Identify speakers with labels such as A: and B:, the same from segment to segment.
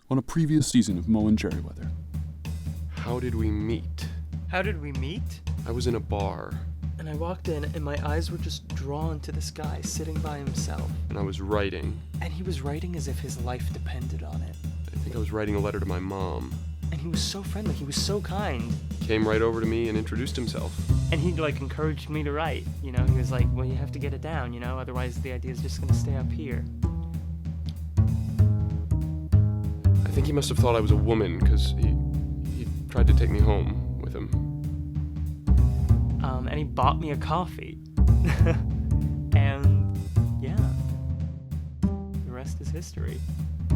A: on a previous season of Moe and Jerryweather.
B: How did we meet?
C: How did we meet?
B: I was in a bar.
C: And I walked in and my eyes were just drawn to this guy sitting by himself.
B: And I was writing.
C: And he was writing as if his life depended on it.
B: I think I was writing a letter to my mom.
C: And he was so friendly, he was so kind.
B: Came right over to me and introduced himself.
C: And he encouraged me to write, he was like, well, you have to get it down, otherwise the idea is just gonna stay up here.
B: I think he must have thought I was a woman, because he tried to take me home with him.
C: And he bought me a coffee. And yeah, the rest is history.
B: I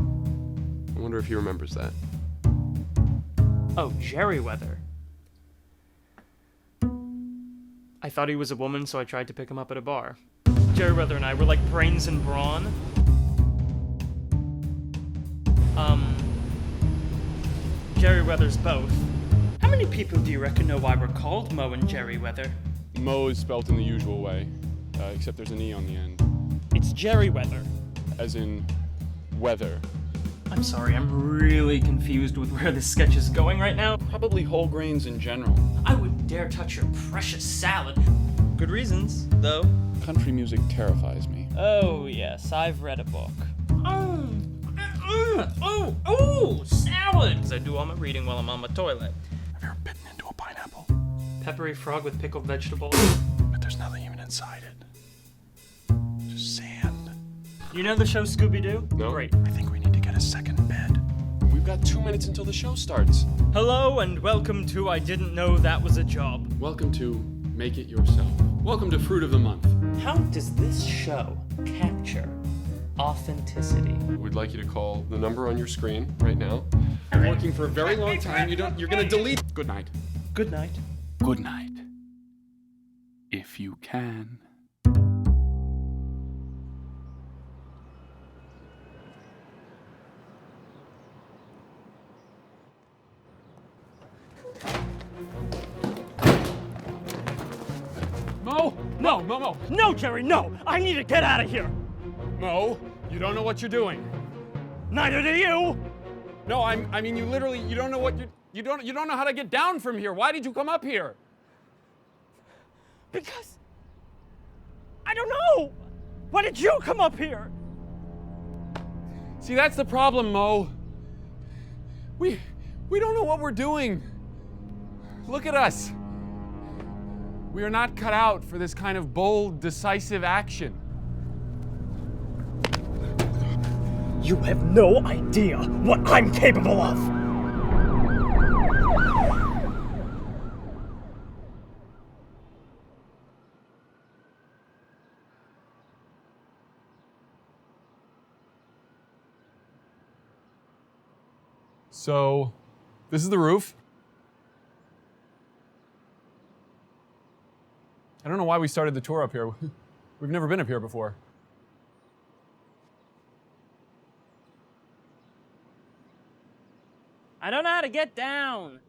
B: wonder if he remembers that.
C: Oh, Jerryweather. I thought he was a woman, so I tried to pick him up at a bar. Jerryweather and I were like brains and brawn. Jerryweather's both. How many people do you reckon know why we're called Moe and Jerryweather?
A: Moe is spelt in the usual way, except there's an E on the end.
C: It's Jerryweather.
A: As in, weather.
C: I'm sorry, I'm really confused with where this sketch is going right now.
A: Probably whole grains in general.
C: I wouldn't dare touch your precious salad. Good reasons, though.
A: Country music terrifies me.
C: Oh, yes, I've read a book. Oh, salad! Because I do all my reading while I'm on my toilet.
A: Have you ever bitten into a pineapple?
C: Peppery frog with pickled vegetables.
A: But there's nothing even inside it. Just sand.
C: You know the show Scooby-Doo?
B: No.
C: Great.
A: I think we need to get a second bed.
B: We've got 2 minutes until the show starts.
C: Hello and welcome to I Didn't Know That Was a Job.
A: Welcome to Make It Yourself. Welcome to Fruit of the Month.
C: How does this show capture authenticity?
B: We'd like you to call the number on your screen right now. Been working for a very long time. You're gonna delete.
A: Good night.
C: Good night.
A: Good night. If you can. Moe! No, Moe!
C: No, Jerry, no! I need to get out of here!
A: Moe, you don't know what you're doing.
C: Neither do you!
A: No, I mean you don't know what you don't know how to get down from here. Why did you come up here?
C: Because I don't know! Why did you come up here?
A: See, that's the problem, Moe. We don't know what we're doing. Look at us. We are not cut out for this kind of bold, decisive action.
C: You have no idea what I'm capable of!
A: So, this is the roof. I don't know why we started the tour up here. We've never been up here before.
C: I don't know how to get down.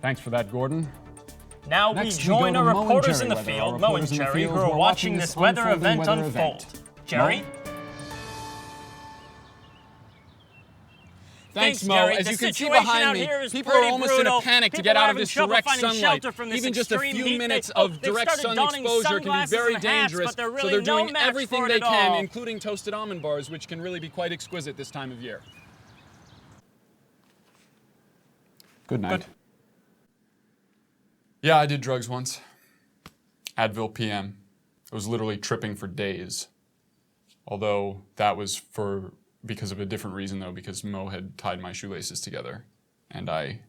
A: Thanks for that, Gordon.
C: Now we join our reporters in the field, Moe and Jerry, who are watching this weather event unfold. Jerry?
A: Thanks, Moe.
C: Jerry.
A: As
C: The
A: you can see
C: situation
A: behind
C: out
A: me,
C: here is
A: people are
C: pretty
A: almost
C: brutal.
A: in a panic to
C: People
A: get
C: are
A: out of
C: having
A: this
C: trouble
A: direct
C: finding
A: sunlight.
C: shelter from this
A: Even just a
C: extreme
A: few
C: heat.
A: minutes of
C: They've
A: direct
C: started
A: sun
C: donning
A: exposure can be
C: sunglasses
A: very
C: and hats,
A: dangerous.
C: but they're
A: So
C: really
A: they're
C: no
A: doing
C: match
A: everything
C: for it
A: they
C: at
A: can,
C: all.
A: including toasted almond bars, which can really be quite exquisite this time of year. Good night. Yeah, I did drugs once. Advil PM. I was literally tripping for days. Although that was because of a different reason though, because Moe had tied my shoelaces together and I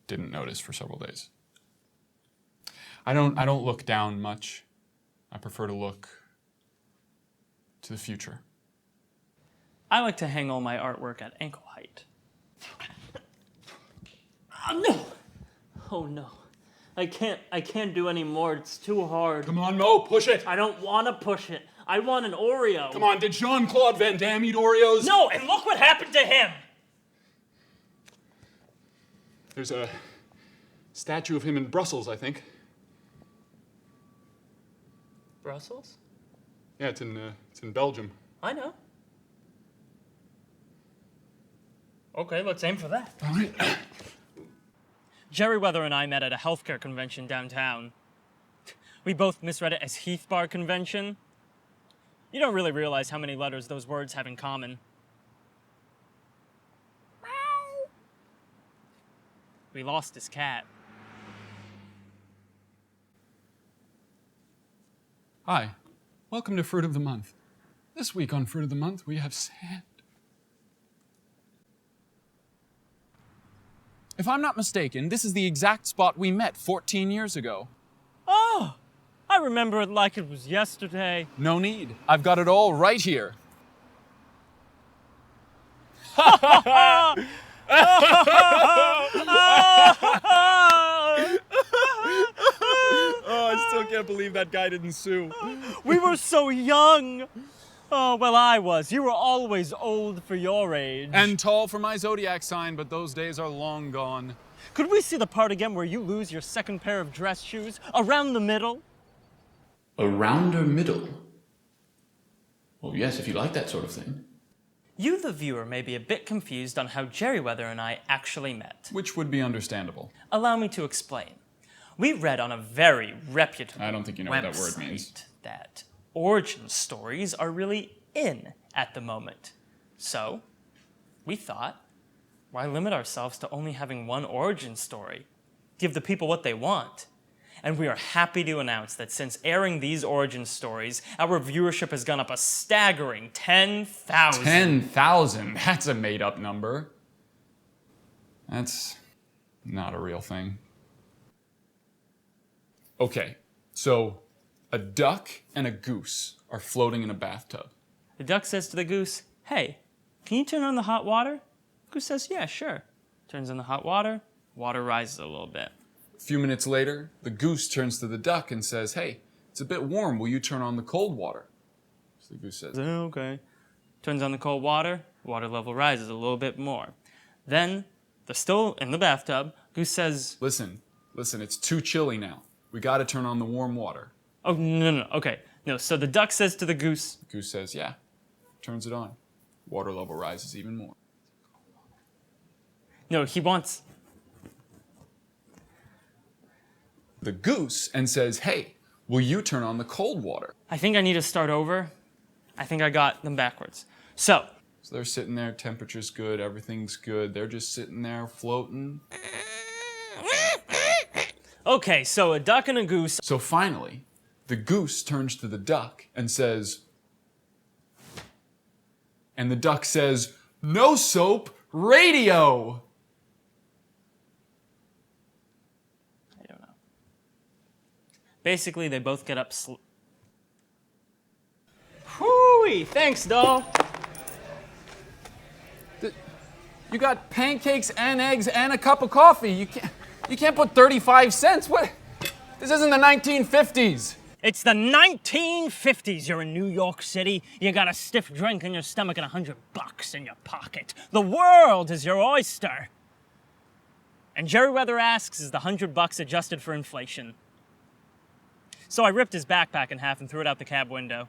A: didn't notice for several days. I don't look down much. I prefer to look to the future.
C: I like to hang all my artwork at ankle height. Oh no! Oh no. I can't do any more. It's too hard.
A: Come on, Moe, push it!
C: I don't want to push it. I want an Oreo.
A: Come on, did Jean-Claude Van Damme eat Oreos?
C: No, and look what happened to him!
A: There's a statue of him in Brussels, I think.
C: Brussels?
A: Yeah, it's in Belgium.
C: I know. Okay, let's aim for that.
A: All right.
C: Jerryweather and I met at a healthcare convention downtown. We both misread it as Heath Bar Convention. You don't really realize how many letters those words have in common. Meow. We lost his cat.
A: Hi, welcome to Fruit of the Month. This week on Fruit of the Month, we have sand. If I'm not mistaken, this is the exact spot we met 14 years ago.
C: Oh, I remember it like it was yesterday.
A: No need. I've got it all right here. Oh, I still can't believe that guy didn't sue.
C: We were so young. Oh, well, I was. You were always old for your age.
A: And tall for my zodiac sign, but those days are long gone.
C: Could we see the part again where you lose your second pair of dress shoes around the middle?
D: Around or middle? Well, yes, if you like that sort of thing.
C: You, the viewer, may be a bit confused on how Jerryweather and I actually met.
A: Which would be understandable.
C: Allow me to explain. We read on a very reputable
A: I don't think you know what that word means.
C: website that origin stories are really in at the moment. So, we thought, why limit ourselves to only having one origin story? Give the people what they want. And we are happy to announce that since airing these origin stories, our viewership has gone up a staggering 10,000.
A: 10,000? That's a made-up number. That's not a real thing. Okay, so a duck and a goose are floating in a bathtub.
C: The duck says to the goose, hey, can you turn on the hot water? Goose says, yeah, sure. Turns on the hot water, water rises a little bit.
A: A few minutes later, the goose turns to the duck and says, hey, it's a bit warm, will you turn on the cold water? So the goose says,
C: okay. Turns on the cold water, water level rises a little bit more. Then, they're still in the bathtub, goose says,
A: listen, it's too chilly now. We gotta turn on the warm water.
C: oh, no, okay. No, so the duck says to the goose,
A: The goose says, yeah, turns it on. Water level rises even more.
C: no, he wants,
A: The goose and says, hey, will you turn on the cold water?
C: I think I need to start over. I think I got them backwards. So
A: they're sitting there, temperature's good, everything's good. They're just sitting there floating.
C: okay, so a duck and a goose.
A: So finally, the goose turns to the duck and says, and the duck says, no soap, radio!
C: I don't know. Basically, they both get up Whoo-wee! Thanks, doll.
A: You got pancakes and eggs and a cup of coffee. You can't put 35 cents. What? This isn't the 1950s.
C: It's the 1950s. You're in New York City. You got a stiff drink in your stomach and $100 in your pocket. The world is your oyster. And Jerryweather asks, is the $100 adjusted for inflation? So I ripped his backpack in half and threw it out the cab window.